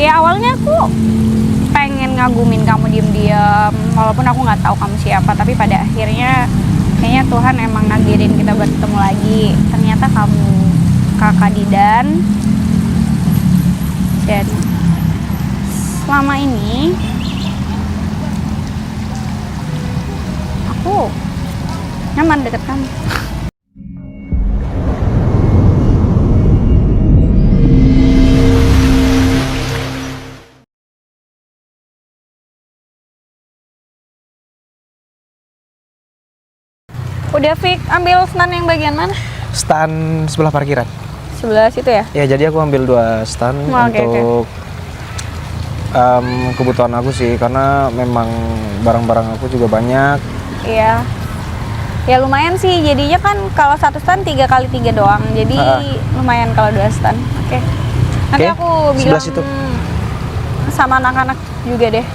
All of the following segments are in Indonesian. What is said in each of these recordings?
Ya awalnya aku pengen ngagumin kamu diem-diem, walaupun aku nggak tahu kamu siapa, tapi pada akhirnya kayaknya Tuhan emang ngagirin kita buat ketemu lagi. Ternyata kamu kakak Didan. Dan selama ini aku nyaman deket kamu. Udah Fik, ambil stand yang bagian mana? Stand sebelah parkiran. Sebelah situ ya? Ya, jadi aku ambil 2 stand untuk kebutuhan aku sih, karena memang barang-barang aku juga banyak. Iya. Ya lumayan sih, jadinya kan kalau satu stand 3x3 doang. Jadi lumayan kalau 2 stand. Oke. Nanti aku bilang situ. sama anak-anak juga deh.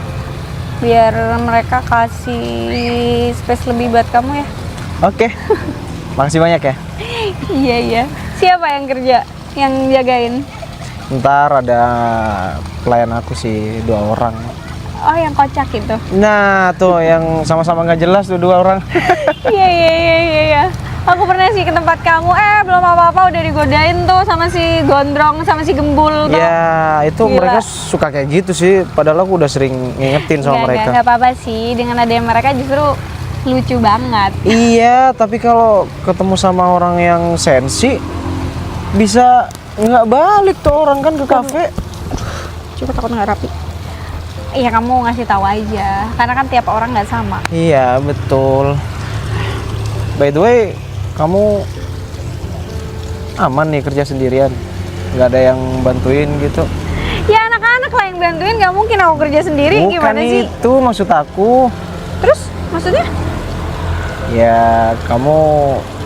Biar mereka kasih space lebih buat kamu ya. Oke. Makasih banyak ya. Iya. Siapa yang kerja? Yang jagain? Ntar ada pelayan aku sih, 2 orang. Oh, yang kocak itu? Nah, tuh yang sama-sama nggak jelas tuh 2 orang. Iya. Aku pernah sih ke tempat kamu, belum apa-apa udah digodain tuh sama si gondrong, sama si gembul tuh. Ya, itu Gila. mereka suka kayak gitu sih. Padahal aku udah sering ngingetin sama mereka. Nggak apa-apa sih, dengan adanya mereka justru lucu banget. Iya, tapi kalau ketemu sama orang yang sensi, bisa nggak balik tuh orang kan ke kafe. Coba takut nggak rapi. Iya, kamu ngasih tahu aja, karena kan tiap orang nggak sama. Iya, betul. By the way, kamu aman nih kerja sendirian? Nggak ada yang bantuin gitu? Ya anak-anak lah yang bantuin, nggak mungkin aku kerja sendiri. Bukan gimana sih? itu maksud aku. Terus maksudnya? Ya, kamu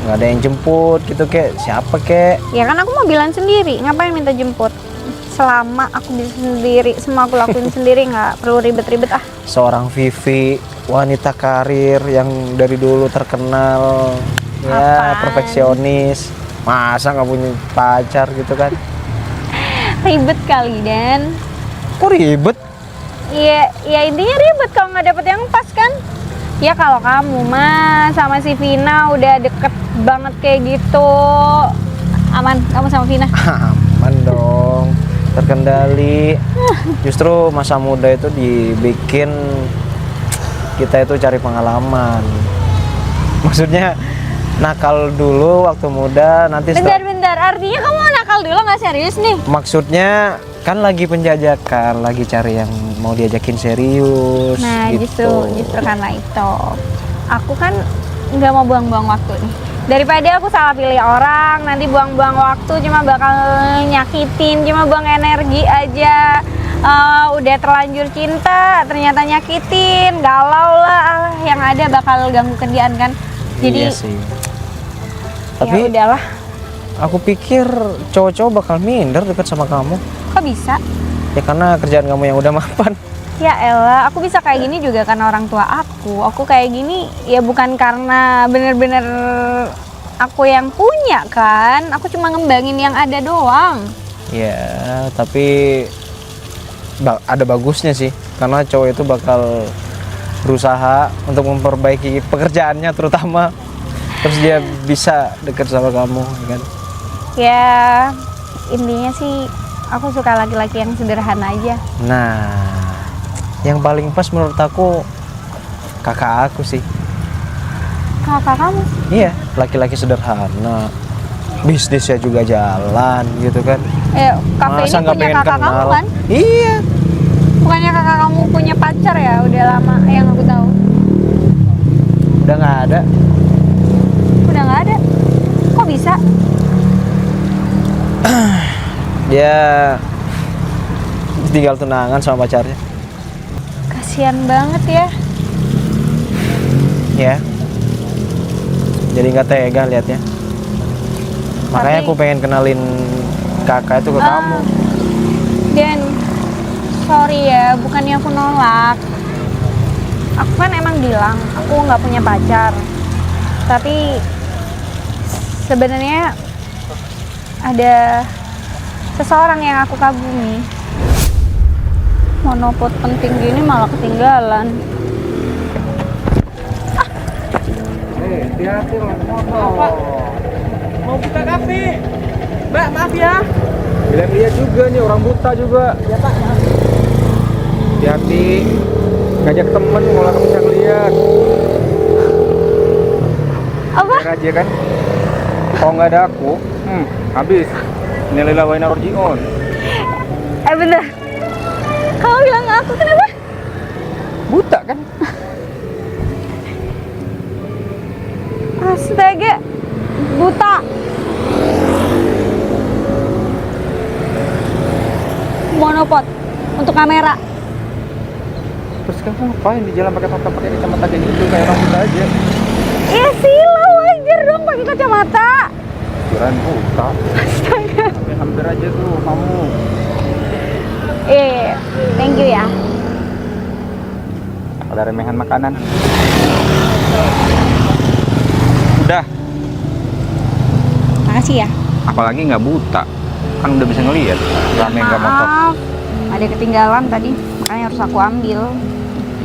nggak ada yang jemput gitu, kek siapa kek? Ya kan aku mobilan sendiri, ngapain minta jemput? Selama aku bisa sendiri, semua aku lakuin sendiri, nggak perlu ribet-ribet ah. Seorang Vivi, wanita karir yang dari dulu terkenal, ya Apaan? perfeksionis. Masa nggak punya pacar gitu kan? Ribet kali, Dan. Kok ribet? Ya intinya ribet kalau nggak dapet yang pas kan. Ya kalau kamu mah sama si Vina udah deket banget kayak gitu, aman kamu sama Vina? Aman dong, terkendali. Justru masa muda itu dibikin kita itu cari pengalaman. Maksudnya nakal dulu waktu muda, nanti Bentar, artinya kamu nakal dulu nggak serius nih? maksudnya kan lagi penjajakan, lagi cari yang mau diajakin serius. Nah gitu. justru karena itu aku kan nggak mau buang-buang waktu nih. Daripada aku salah pilih orang, nanti buang-buang waktu cuma bakal nyakitin, cuma buang energi aja. Udah terlanjur cinta, ternyata nyakitin, galau lah, yang ada bakal ganggu kerjaan kan. Jadi Iya sih. ya Tapi udahlah. aku pikir cowok-cowok bakal minder deket sama kamu. Kok bisa? Ya karena kerjaan kamu yang udah mapan. Ya elah, aku bisa kayak gini juga karena orang tua aku. Aku kayak gini ya bukan karena bener-bener aku yang punya kan. Aku cuma ngembangin yang ada doang. Ya, tapi ada bagusnya sih. Karena cowok itu bakal berusaha untuk memperbaiki pekerjaannya terutama. Terus dia bisa deket sama kamu, kan? Ya intinya sih aku suka laki-laki yang sederhana aja. Nah, yang paling pas menurut aku kakak aku sih. Kakak kamu? Iya, laki-laki sederhana, bisnisnya juga jalan gitu kan. Kafe Masa ini nggak punya pengen kakak kamu kenal? kan? Iya. Bukannya kakak kamu punya pacar ya? Udah lama yang aku tahu. Udah nggak ada. Udah nggak ada? Kok bisa? Dia tinggal tunangan sama pacarnya. Kasian banget ya. Ya. Jadi nggak tega liatnya. Makanya aku pengen kenalin kakak itu ke kamu. Dan sorry ya, bukannya aku nolak. Aku kan emang bilang aku nggak punya pacar. Tapi sebenarnya ada seseorang yang aku kagumi. monopod penting gini malah ketinggalan. Hati-hati Mau buka kafe. Mbak, maaf ya. Bilang dia juga nih, orang buta juga. Ya Pak, maaf. Hati-hati. Ngajak temen, malah kamu bisa ngeliat. Apa? Biar aja kan. Kalau nggak ada aku, habis. Nilai lawain Orjion. Bentar. Kamu bilang aku kenapa? Buta kan? Astaga, buta. Monopod untuk kamera. Terus kamu ngapain di jalan pakai kacamata kayak gitu, kayak orang buta aja? Iya sih, lo wajar dong pakai kacamata. Kirain buta. Astaga. Hampir aja tuh kamu. Thank you ya. Ada remehan makanan. Udah. Makasih ya. Apalagi nggak buta, kan udah bisa ngelihat. Rame nggak motor. Maaf, ada ketinggalan tadi, makanya harus aku ambil.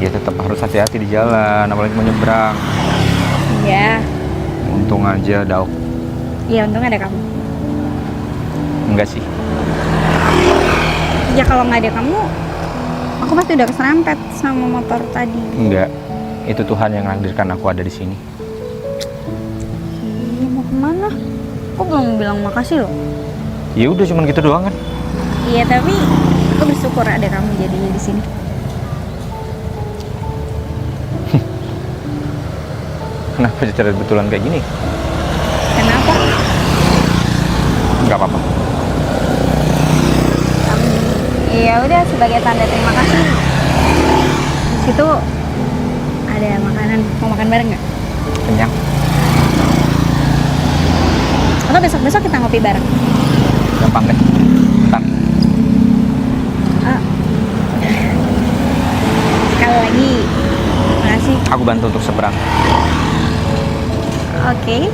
Ya tetap harus hati-hati di jalan, apalagi mau nyebrang. Iya. Untung aja Dauk. Iya, untung ada kamu. Enggak sih. Ya kalau nggak ada kamu, aku pasti udah keserempet sama motor tadi. Enggak. Itu Tuhan yang menakdirkan aku ada di sini. Ih, mau kemana? Aku belum bilang makasih loh. Ya udah cuman gitu doang kan. Iya, tapi aku bersyukur ada kamu jadinya di sini. Kenapa cerita betulan kayak gini? Kenapa? Enggak apa-apa. Iya udah, sebagai tanda terima kasih. Di situ ada makanan, mau makan bareng nggak? Kenyang. Atau besok-besok kita ngopi bareng? Gampang deh. Bentar. Sekali lagi, makasih. Aku bantu untuk seberang. Oke.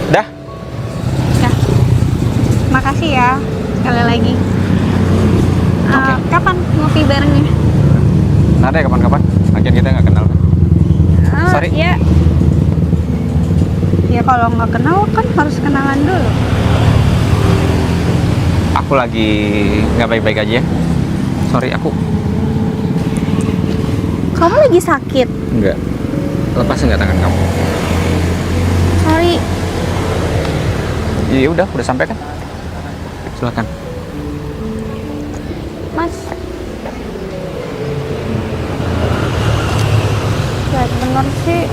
Dah. Ya. Makasih ya, sekali lagi. Oke. Kapan ngopi barengnya? Nanti ya kapan-kapan. Lagian kita nggak kenal kan. Sorry. Ya. Ya kalau nggak kenal kan harus kenalan dulu. Aku lagi nggak baik-baik aja. Sorry, aku Kamu lagi sakit? nggak. Lepasin nggak tangan kamu? Sorry. Iya udah sampai kan? Silakan. Mas. Baik bener sih.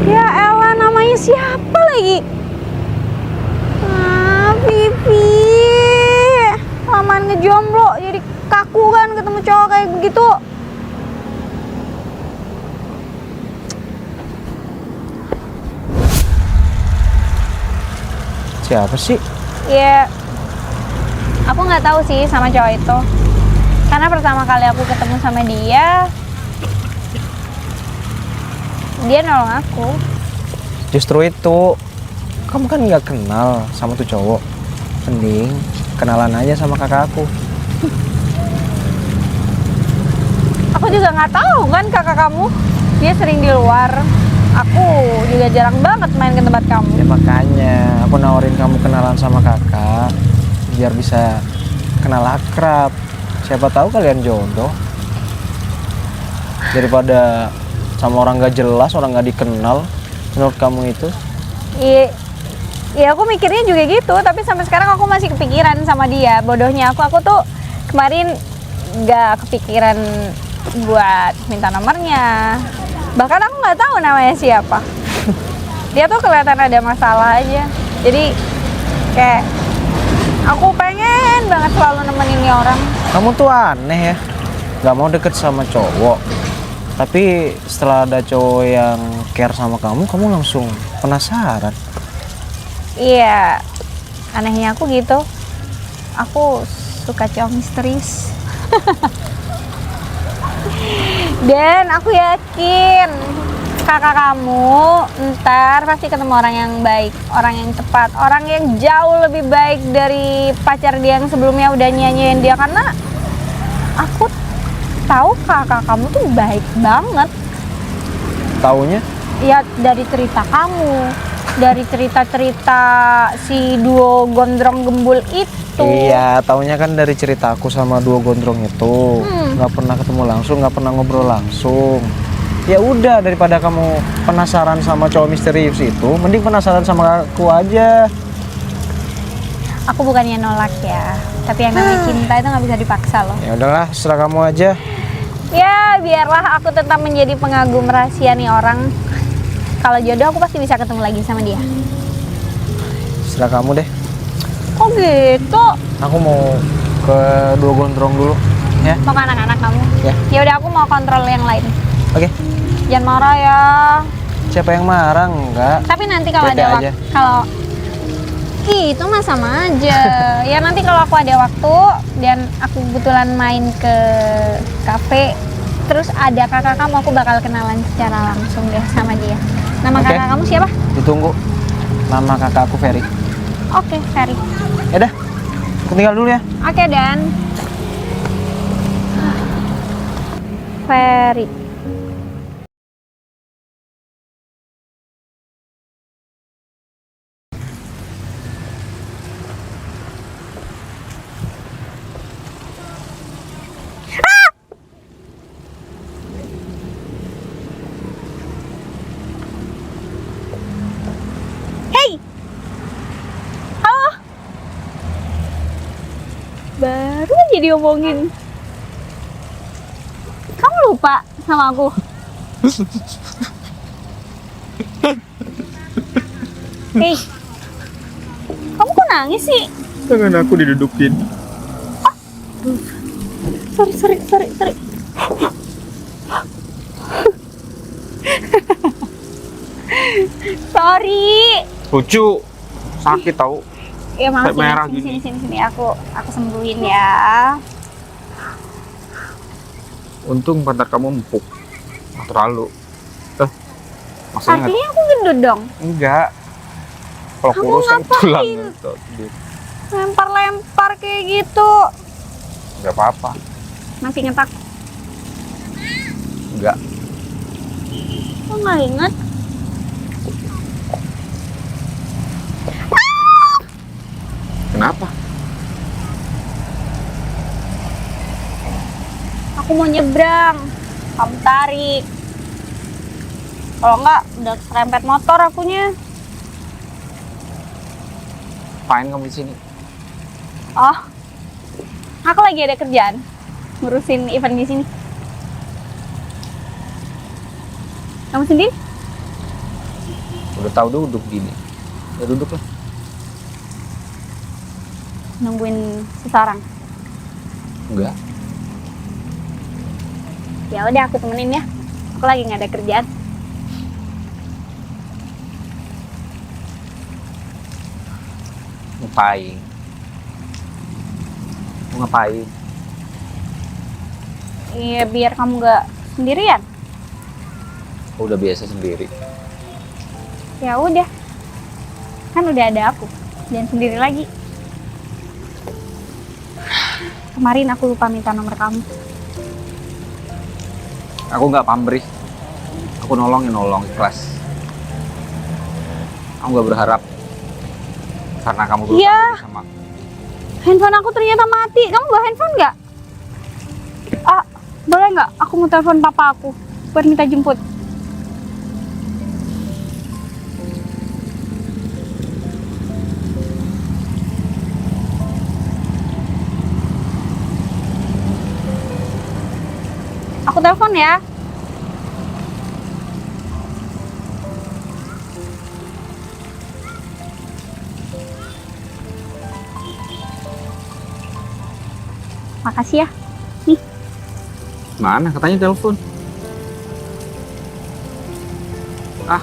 Ya elah, namanya siapa lagi? Vivi. Lamaan ngejomblo jadi kaku kan ketemu cowok kayak begitu. Siapa sih? Ya, aku nggak tahu sih sama cowok itu. Karena pertama kali aku ketemu sama dia nolong aku. Justru itu. Kamu kan nggak kenal sama tuh cowok. Mending kenalan aja sama kakak aku. Aku juga nggak tahu kan kakak kamu. Dia sering di luar. Aku juga jarang banget main ke tempat kamu. Ya makanya aku nawarin kamu kenalan sama kakak biar bisa kenal akrab. Siapa tahu kalian jodoh. Daripada sama orang gak jelas, orang gak dikenal. Menurut kamu itu? Iya, aku mikirnya juga gitu. Tapi sampai sekarang aku masih kepikiran sama dia. Bodohnya aku tuh kemarin nggak kepikiran buat minta nomornya. Bahkan aku nggak tahu namanya siapa. Dia tuh kelihatan ada masalah aja. Jadi kayak aku pengen banget selalu nemenin nih orang. Kamu tuh aneh ya, nggak mau deket sama cowok. Tapi setelah ada cowok yang care sama kamu, kamu langsung penasaran. Iya, anehnya aku gitu. Aku suka cowok misterius. Dan aku yakin kakak kamu ntar pasti ketemu orang yang baik, orang yang tepat, orang yang jauh lebih baik dari pacar dia yang sebelumnya udah nyanyiin dia. Karena aku tahu kakak kamu tuh baik banget. Taunya? Ya dari cerita kamu, dari cerita-cerita si duo gondrong gembul itu. Iya, taunya kan dari cerita aku sama duo gondrong itu. Nggak pernah ketemu langsung, nggak pernah ngobrol langsung. Ya udah, daripada kamu penasaran sama cowok misterius itu, mending penasaran sama aku aja. Aku bukannya nolak ya, tapi yang namanya cinta itu nggak bisa dipaksa loh. Ya udahlah, serah kamu aja. Ya biarlah aku tetap menjadi pengagum rahasia nih orang. Kalau jodoh aku pasti bisa ketemu lagi sama dia. Serah kamu deh. Oh gitu. Aku mau ke duo gondrong dulu, ya. Mau ke anak-anak kamu? Ya. Ya udah aku mau kontrol yang lain. Oke. Jangan marah ya. Siapa yang marah? Enggak. Tapi nanti kalau Bete ada aja. waktu, kalau itu mah sama aja. Ya nanti kalau aku ada waktu dan aku kebetulan main ke kafe, terus ada kakak kamu, aku bakal kenalan secara langsung deh sama dia. Nama Oke. kakak kamu siapa? Ditunggu. Nama kakak aku Ferry. Oke, Ferry. Ya dah. Aku tinggal dulu ya. Oke, Dan. Ferry. Hey! Halo? Baru aja diomongin. Kamu lupa sama aku? Hei, kamu kok nangis sih? Tangan aku didudukin. Sorry. Sorry. Lucu. Sakit tau. Ya Kayak makasih. merah Sini. Aku sembuhin ya. Untung pantat kamu empuk. Nggak terlalu. Maksudnya Artinya aku gendut dong. enggak. Kalau Kamu kurus kan ngapain? tulang. Lempar-lempar kayak gitu. Enggak apa-apa. Masih inget aku? Enggak. Kok nggak inget? Kenapa? Aku mau nyebrang. Kamu tarik. Kalau enggak, udah serempet motor akunya. Ngapain kamu di sini? Oh, aku lagi ada kerjaan. Ngurusin event di sini. Kamu sendiri? Udah tahu duduk gini. Ya duduk lah. Nungguin seseorang. Enggak. Ya udah aku temenin ya. Aku lagi nggak ada kerjaan. Ngapain? Mau ngapain? Iya biar kamu nggak sendirian. Udah biasa sendiri. Ya udah. Kan udah ada aku. Jangan sendiri lagi. Kemarin aku lupa minta nomor kamu. Aku nggak pamrih. Aku nolong ikhlas. Aku nggak berharap karena kamu berutang Iya. budi sama aku. Handphone aku ternyata mati. Kamu bawa handphone nggak? Ah, boleh nggak? Aku mau telepon papa aku buat minta jemput. Aku telepon ya. Makasih ya. Mana? Katanya telepon. Ah,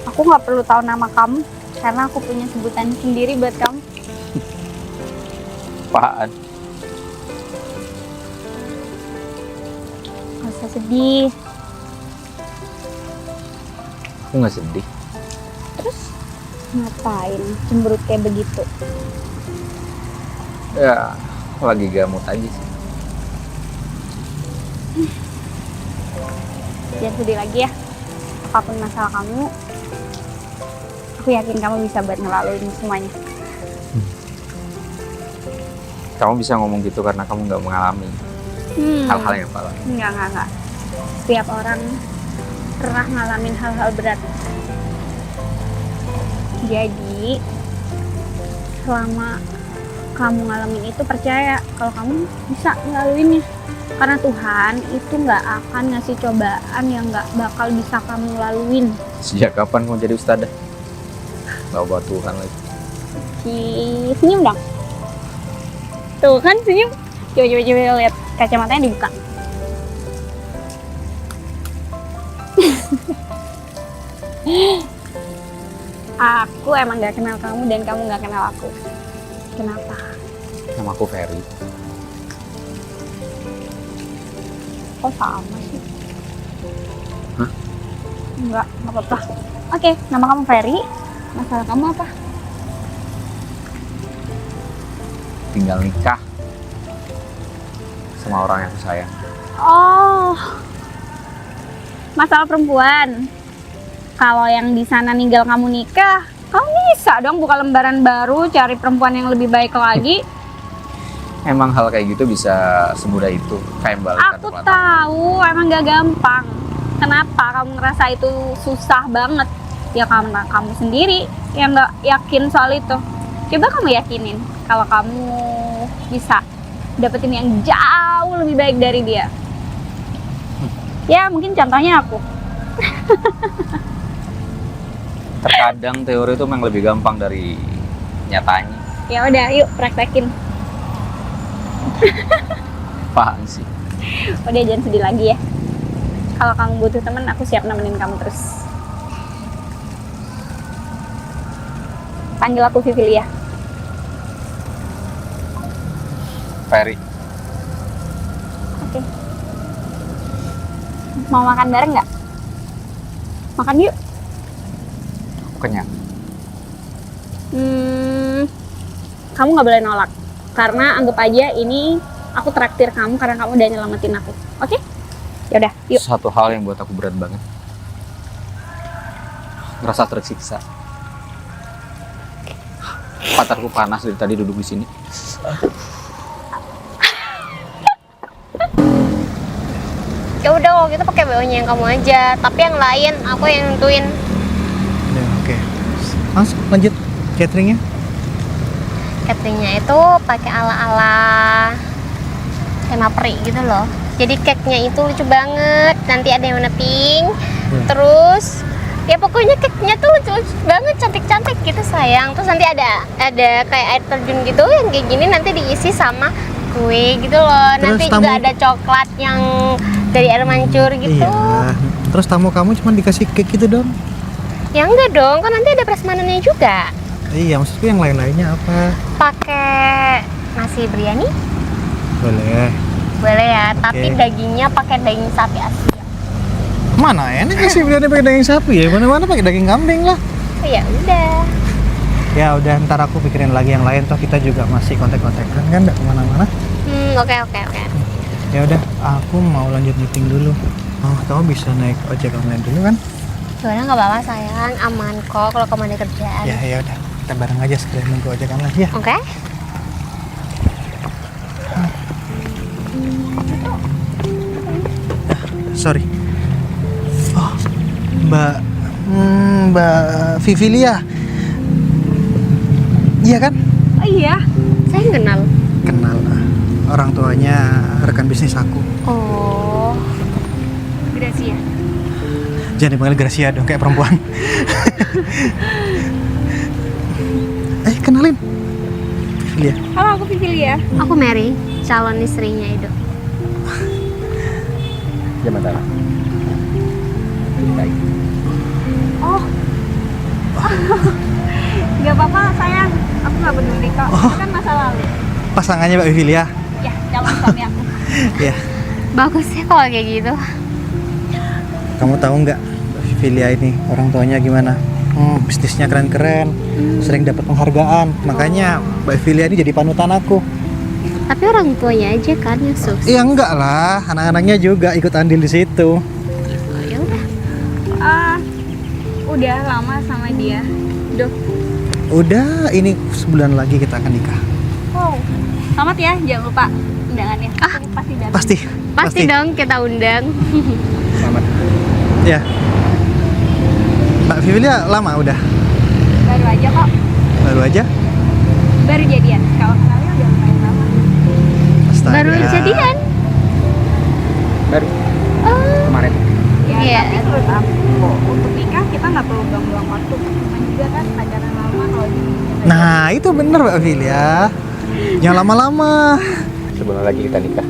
Aku nggak perlu tahu nama kamu karena aku punya sebutan sendiri buat kamu. apaan? Gak usah sedih. Aku nggak sedih. Terus ngapain cemberut kayak begitu? Ya, lagi gamut aja sih. Jangan sedih lagi ya. Apapun masalah kamu, aku yakin kamu bisa buat ngelaluin semuanya. Kamu bisa ngomong gitu karena kamu nggak mengalami hal-hal yang parah. Enggak. Setiap orang pernah ngalamin hal-hal berat. Jadi, selama kamu ngalamin itu, percaya kalau kamu bisa ngelaluinnya. Karena Tuhan itu nggak akan ngasih cobaan yang nggak bakal bisa kamu laluin. Sejak kapan kamu jadi ustadzah? Bawa Tuhan lagi. Senyum dong. Tuh kan senyum. Coba lihat kacamatanya dibuka. Aku emang gak kenal kamu dan kamu gak kenal aku. Kenapa? Nama aku Ferry. Kok sama sih? Hah? Enggak apa-apa. Oke, nama kamu Ferry. Masalah kamu apa? Tinggal nikah sama orang yang aku sayang. Oh, masalah perempuan. Kalau yang di sana ninggal kamu nikah, kamu bisa dong buka lembaran baru, cari perempuan yang lebih baik lagi. Emang hal kayak gitu bisa semudah itu, kayak balikan Aku pelan-pelan. tahu, emang gak gampang. Kenapa kamu ngerasa itu susah banget? Ya karena kamu sendiri yang gak yakin soal itu. Coba kamu yakinin kalau kamu bisa dapetin yang jauh lebih baik dari dia. Ya mungkin contohnya aku. Terkadang teori itu memang lebih gampang dari nyatanya. Ya udah, yuk praktekin. Paham sih. Udah jangan sedih lagi ya. Kalau kamu butuh teman, aku siap nemenin kamu terus. Panggil aku Vivilia. Ferry. Oke. Mau makan bareng nggak? Makan yuk. Aku kenyang. Kamu nggak boleh nolak. Karena anggap aja ini aku traktir kamu karena kamu udah nyelamatin aku. Oke? Yaudah, yuk. Satu hal yang buat aku berat banget. Ngerasa tersiksa. Patarku panas dari tadi duduk di sini. Ya udah kalau gitu pakai BO-nya yang kamu aja, tapi yang lain aku yang nentuin. Ya, oke. Langsung lanjut cateringnya. Cateringnya itu pakai ala-ala tema peri gitu loh. Jadi cake-nya itu lucu banget. Nanti ada yang warna pink. Terus ya pokoknya cake-nya tuh lucu banget, cantik-cantik gitu sayang. Terus nanti ada kayak air terjun gitu yang kayak gini nanti diisi sama kue gitu loh. Terus Nanti tamu- juga ada coklat yang dari air mancur gitu. Iya. Terus tamu kamu cuma dikasih cake gitu dong? Ya enggak dong, kan nanti ada prasmanannya juga. Iya, maksudku yang lain-lainnya apa? Pakai nasi biryani Boleh. boleh ya, tapi Oke. dagingnya pakai daging sapi asli. Mana enak sih biryani pakai daging sapi ya? Mana-mana pakai daging kambing lah. Oh, ya udah. Ya udah, ntar aku pikirin lagi yang lain. Toh kita juga masih kontak-kontakan kan, nggak kemana-mana. Oke. Ya udah, aku mau lanjut meeting dulu. Oh, kamu bisa naik ojek online dulu kan? Soalnya nggak apa-apa sayang, aman kok kalau kamu ada kerjaan. Ya udah, kita bareng aja sekalian nunggu ojekan lagi ya. Oke? Sorry. Oh, Mbak Vivilia. Iya kan? Oh iya. Saya kenal. Kenal. Orang tuanya rekan bisnis aku. Oh, Gracia. Jangan dipanggil Gracia dong, kayak perempuan. Filia? Aku Mary, calon istrinya Edo. Jangan salah. Baik. Oh. Gak apa-apa sayang, aku gak peduli kok. Itu kan masa lalu. Pasangannya Mbak Filia. Ya, calon suami aku. Ya. Bagus ya kalau kayak gitu. Kamu tahu nggak Mbak Filia ini orang tuanya gimana? Bisnisnya keren-keren, sering dapat penghargaan. Makanya Mbak Filia ini jadi panutan aku. Tapi orang tuanya aja kan yang sukses. Iya enggak lah, anak-anaknya juga ikut andil di situ. Oh, ya udah. Udah lama sama dia. Duh. Udah, ini sebulan lagi kita akan nikah. Wow. Selamat ya, jangan lupa undangannya. Aku pasti datang. Pasti dong kita undang. Selamat. Ya. Mbak Filia lama udah? Baru aja kok. Baru aja? Baru jadian. Kalau kenalnya udah lumayan lama. Astaga. Baru jadian. Baru kemarin. Ya, Iya. tapi menurut aku untuk nikah kita nggak perlu buang-buang waktu. Cuma juga kan pacaran lama kalau di Nah, itu bener Mbak Filia. Jangan lama-lama. Sebulan lagi kita nikah.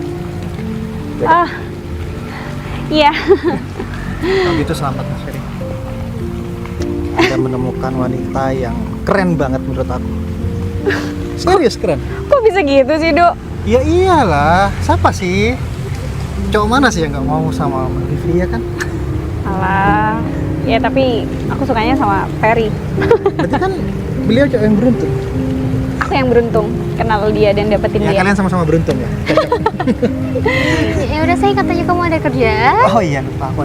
Iya. Kalau gitu selamat Mas Ferry. Anda menemukan wanita yang keren banget menurut aku. Serius keren. Kok bisa gitu sih, Dok? Ya iyalah, siapa sih? Cowok mana sih yang nggak mau sama Mbak Filia kan? Alah. Ya tapi aku sukanya sama Ferry. Berarti kan beliau cowok yang beruntung. Aku yang beruntung kenal dia dan dapetin Ya dia. kalian sama-sama beruntung ya. Ya udah saya katanya kamu ada kerjaan. Oh iya lupa aku.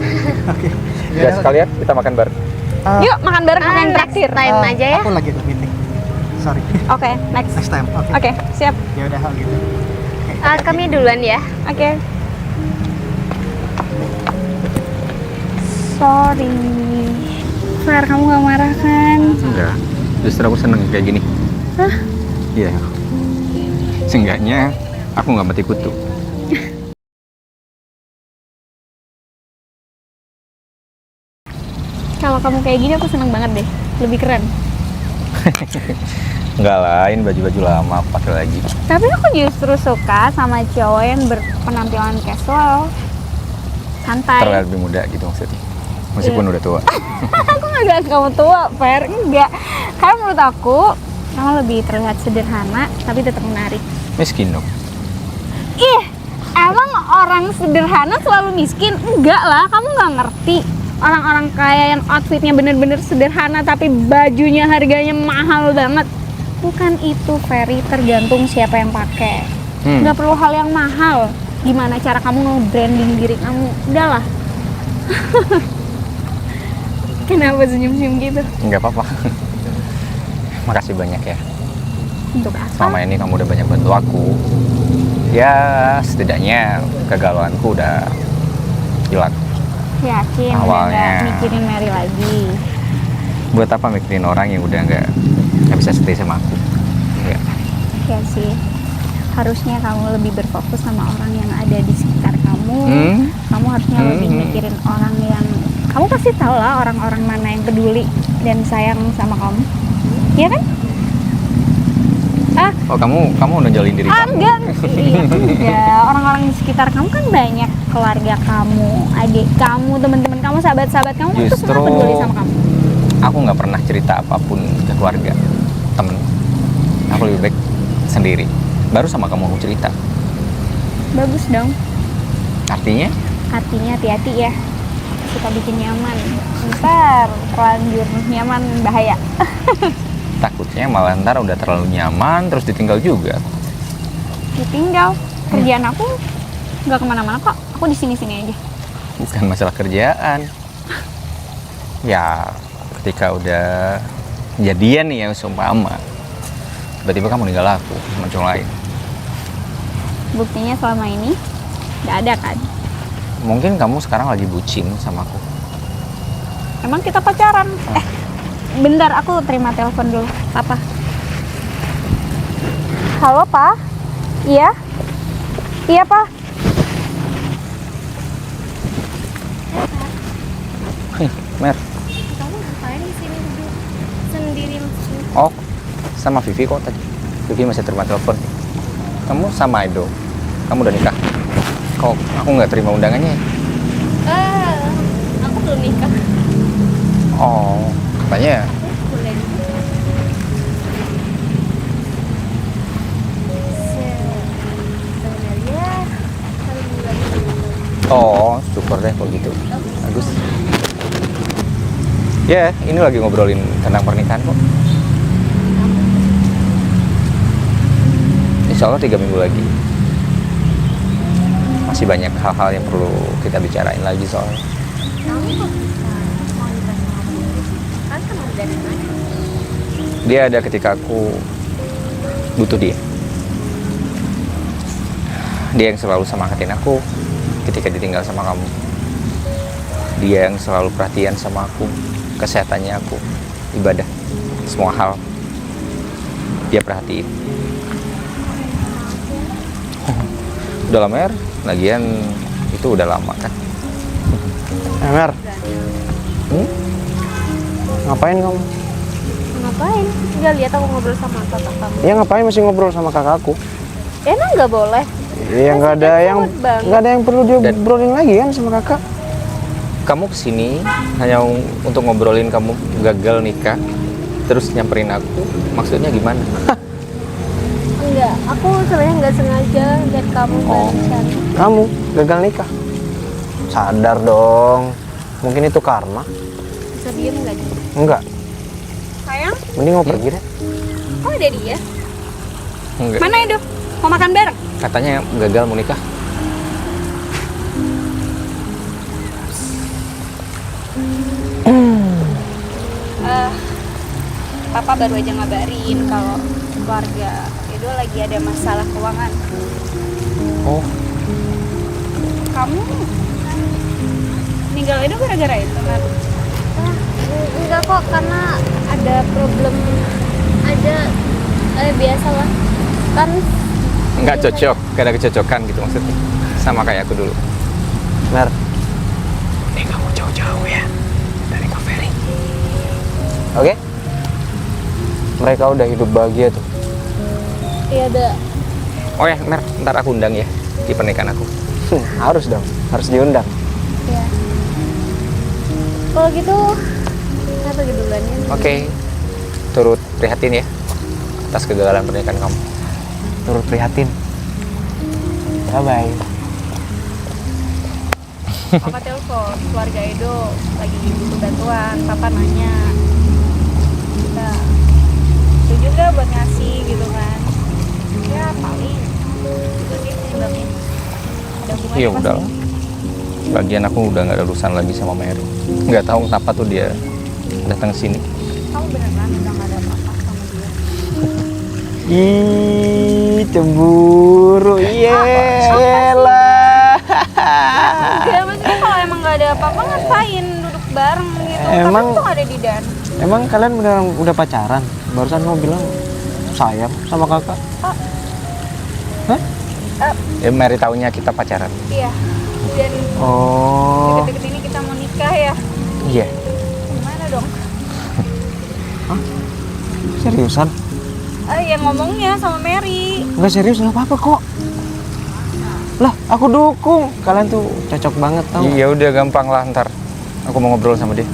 Oke. Ya sekalian kita makan bareng. Yuk makan bareng aku yang Next traktir. time aja ya. Aku lagi ada meeting. Sorry. Oke, next. Next time. Oke. Oke, siap. Ya udah hal gitu. Kami duluan ya. Oke. Sorry. Fer, kamu gak marah kan? Enggak. Justru aku seneng kayak gini. Hah? Iya. Seenggaknya aku nggak mati kutu. Kalau kamu kayak gini aku seneng banget deh. Lebih keren. Enggak lah, ini baju-baju lama aku pakai lagi. Tapi aku justru suka sama cowok yang berpenampilan casual. Santai. Terlihat lebih muda gitu maksudnya. Meskipun udah tua. Aku nggak bilang kamu tua, Fer. Enggak. Karena menurut aku, kamu lebih terlihat sederhana, tapi tetap menarik. Miskin dong. Ih, emang orang sederhana selalu miskin? Enggak lah, kamu nggak ngerti. Orang-orang kaya yang outfitnya bener-bener sederhana, tapi bajunya harganya mahal banget. Bukan itu, Ferry. Tergantung siapa yang pakai. Nggak perlu hal yang mahal. Gimana cara kamu nge-branding diri kamu? Udahlah. Kenapa senyum-senyum gitu? Enggak apa-apa. Makasih banyak ya. Untuk apa? Selama ini kamu udah banyak bantu aku. Ya, setidaknya kegalauanku udah hilang. Yakin udah Awalnya. nggak mikirin Mary lagi. Buat apa mikirin orang yang udah nggak bisa stay sama aku? Ya. Ya sih. Harusnya kamu lebih berfokus sama orang yang ada di sekitar kamu. Kamu harusnya lebih mikirin orang yang kamu pasti tahu lah orang-orang mana yang peduli dan sayang sama kamu. Iya kan? Oh, kamu nonjolin diri kamu? Enggak. Iya, enggak. Orang-orang di sekitar kamu kan banyak, keluarga kamu, adik kamu, teman-teman kamu, sahabat-sahabat kamu itu Justru semua peduli sama kamu. aku nggak pernah cerita apapun ke keluarga, temen. Aku lebih baik sendiri. Baru sama kamu aku cerita. Bagus dong. Artinya? Artinya hati-hati ya. Suka bikin nyaman. Ntar terlanjur nyaman bahaya. Takutnya malah ntar udah terlalu nyaman terus ditinggal juga. Ditinggal. Kerjaan aku nggak kemana-mana kok. Aku di sini-sini aja. Bukan masalah kerjaan. Ya, ketika udah jadian nih ya seumpama, tiba-tiba kamu ninggal aku sama cowok lain. Buktinya selama ini nggak ada kan? Mungkin kamu sekarang lagi bucin sama aku. Emang kita pacaran? Bentar, aku terima telepon dulu. Papa. Halo, Pa? Iya? Iya, Pa? Mer, Kamu ngapain di sini duduk sendiri langsung? oh sama Vivi kok tadi. Vivi masih terima telepon. Kamu sama Edo. Kamu udah nikah. Kok aku nggak terima undangannya? Aku belum nikah. Oh, katanya Boleh. Sebenarnya kalau bulan ini oh, syukur deh kalau gitu. Bagus. Ya, ini lagi ngobrolin tentang pernikahan kok. Insya Allah 3 minggu lagi. Masih banyak hal-hal yang perlu kita bicarain lagi soalnya. kamu kok bisa mau nikah sama aku? Kan kamu dari mana? Dia ada ketika aku butuh dia. Dia yang selalu semangatin aku ketika ditinggal sama kamu. Dia yang selalu perhatian sama aku, kesehatannya aku, ibadah, semua hal dia perhatiin. Udah lama ya, lagian itu udah lama kan. Mer, ngapain kamu? Ngapain? Nggak lihat aku ngobrol sama kakak kamu. Ya ngapain masih ngobrol sama kakakku? Emang nggak boleh? Ya nggak ada yang cute banget. nggak ada yang perlu diobrolin lagi kan sama kakak. Kamu kesini hanya untuk ngobrolin kamu gagal nikah, terus nyamperin aku, maksudnya gimana? Enggak, aku sebenarnya nggak sengaja lihat kamu barusan. Kamu gagal nikah? Sadar dong. Mungkin itu karma. Bisa diem nggak nih? Enggak. Sayang, Mending mau pergi deh. kok ada dia? Enggak. Mana Edo? Mau makan bareng? Katanya gagal mau nikah. Papa baru aja ngabarin kalau keluarga Edo lagi ada masalah keuangan. Oh, Kamu ninggal Edo gara-gara itu kan? Enggak kok, karena ada problem, ada biasalah kan. nggak cocok, gak ada kecocokan gitu maksudnya. Sama kayak aku dulu. Mer, Kamu jauh-jauh ya dari Kak Ferry. oke? Mereka udah hidup bahagia tuh. Iya ada. Oh ya, Mer, ntar aku undang ya di pernikahan aku. Harus dong, harus diundang. Ya. Kalau gitu, saya pergi duluan ya. Oke, turut prihatin ya atas kegagalan pernikahan kamu. Turut prihatin. Bye-bye. Papa telepon keluarga Edo lagi butuh bantuan. Papa nanya kita setuju nggak buat ngasih gitu kan? Ya paling itu sih penyebabnya. Ada hubungannya Iya pasti. udah. Bagian aku udah nggak ada urusan lagi sama Mary. Nggak tahu kenapa tuh dia datang ke sini. Kamu beneran udah nggak ada apa-apa sama dia? Ih, cemburu. Yelah. Ya maksudnya kalau emang nggak ada apa-apa ngapain duduk bareng gitu? Emang- Kan tuh ada di dan. Emang kalian beneran udah pacaran? Barusan kamu bilang sayang sama kakak. Ya Mary taunya kita pacaran. Iya. Dan Oh, deket-deket ini kita mau nikah ya. iya. Gimana dong? Seriusan? Ya ngomongnya sama Mary. Nggak serius, nggak apa-apa kok. Lah, aku dukung. Kalian tuh cocok banget tau. Iya udah gampang lah ntar. Aku mau ngobrol sama dia.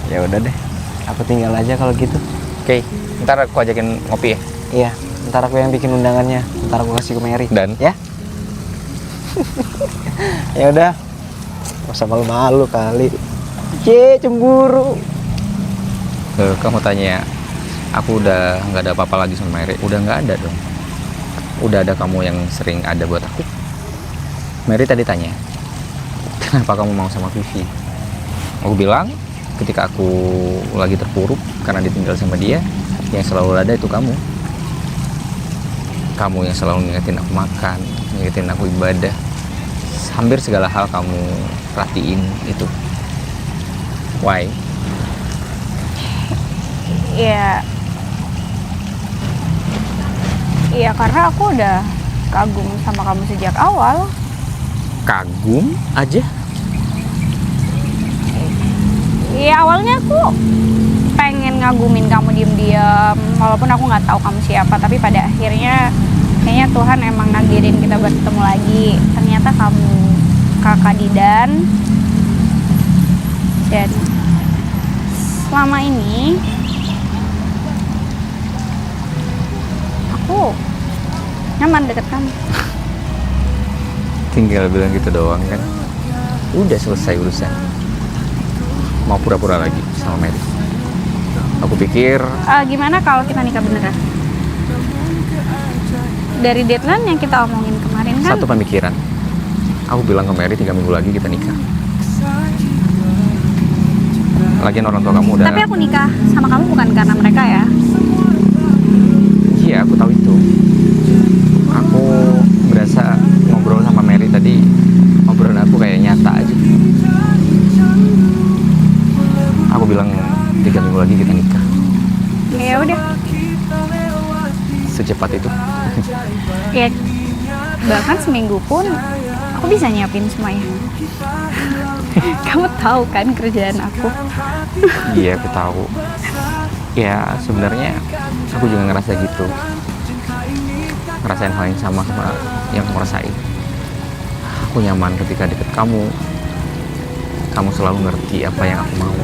Ya udah deh. Aku tinggal aja kalau gitu. Oke, ntar aku ajakin ngopi ya. Iya, ntar aku yang bikin undangannya. Ntar aku kasih ke Mary. Dan? Ya? Ya udah. Gak usah malu-malu kali. Cemburu. Kamu tanya, aku udah nggak ada apa-apa lagi sama Mary. Udah nggak ada dong. Udah ada kamu yang sering ada buat aku. Mary tadi tanya, kenapa kamu mau sama Vivi? Aku bilang, ketika aku lagi terpuruk karena ditinggal sama dia, yang selalu ada itu kamu. Kamu yang selalu ngingetin aku makan, ngingetin aku ibadah. Hampir segala hal kamu perhatiin itu. Why? Iya. Iya karena aku udah kagum sama kamu sejak awal. Kagum aja? Iya awalnya aku pengen ngagumin kamu diem-diem, walaupun aku nggak tahu kamu siapa, tapi pada akhirnya kayaknya Tuhan emang nakdirin kita bertemu lagi. Ternyata kamu kakak Didan, dan selama ini aku nyaman deket kamu. Tinggal bilang gitu doang kan, udah selesai urusan. Mau pura-pura lagi sama Mary? Aku pikir Gimana kalau kita nikah beneran? Dari deadline yang kita omongin kemarin kan? satu pemikiran. Aku bilang ke Mary 3 minggu lagi kita nikah. Lagian orang tua kamu udah. Tapi aku nikah sama kamu bukan karena mereka ya. Iya, aku tahu itu. Aku berasa ngobrol sama Mary tadi, obrolan aku kayak nyata aja. Aku bilang 3 minggu lagi kita nikah. Ya udah. Secepat itu. Ya bahkan seminggu pun aku bisa nyiapin semuanya. Kamu tahu kan kerjaan aku. Iya, aku tahu. Ya, sebenarnya aku juga ngerasa gitu. Ngerasain hal yang sama yang kamu rasain. Aku nyaman ketika deket kamu. Kamu selalu ngerti apa yang aku mau.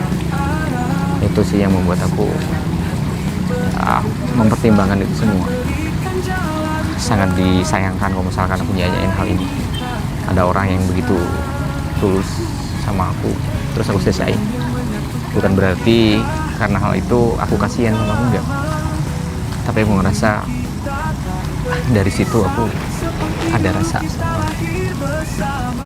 Itu sih yang membuat aku mempertimbangkan itu semua. Sangat disayangkan kalau misalkan aku nyanyain hal ini. Ada orang yang begitu tulus sama aku, terus aku sia-siain. Bukan berarti karena hal itu aku kasihan sama aku, enggak. Tapi aku ngerasa dari situ aku ada rasa.